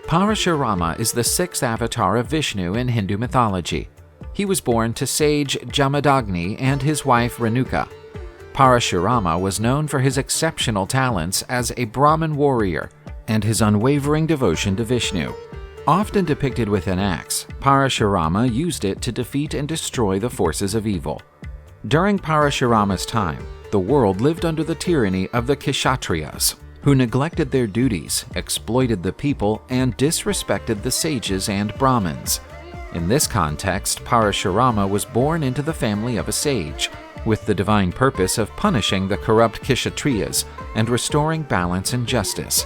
Parashurama is the sixth avatar of Vishnu in Hindu mythology. He was born to sage Jamadagni and his wife Renuka. Parashurama was known for his exceptional talents as a brahmin-warrior and his unwavering devotion to Vishnu. Often depicted with an axe, Parashurama used it to defeat and destroy the forces of evil. During Parashurama's time, the world lived under the tyranny of the kshatriyas, who neglected their duties, exploited the people, and disrespected the sages and brahmins. In this context, Parashurama was born into the family of a sage, with the divine purpose of punishing the corrupt kshatriyas and restoring balance and justice.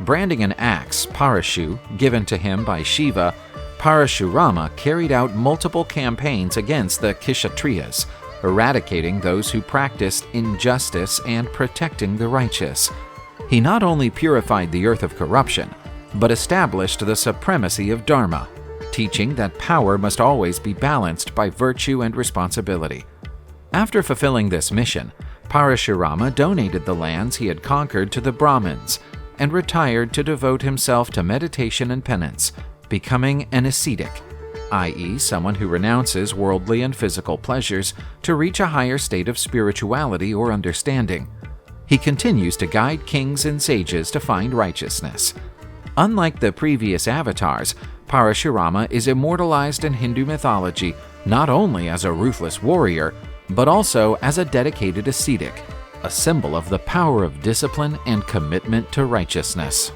Branding an axe, Parashu, given to him by Shiva, Parashurama carried out multiple campaigns against the kshatriyas, eradicating those who practiced injustice and protecting the righteous. He not only purified the earth of corruption, but established the supremacy of dharma, teaching that power must always be balanced by virtue and responsibility. After fulfilling this mission, Parashurama donated the lands he had conquered to the Brahmins and retired to devote himself to meditation and penance, becoming an ascetic, i.e., someone who renounces worldly and physical pleasures to reach a higher state of spirituality or understanding. He continues to guide kings and sages to find righteousness. Unlike the previous avatars, Parashurama is immortalized in Hindu mythology not only as a ruthless warrior, but also as a dedicated ascetic, a symbol of the power of discipline and commitment to righteousness.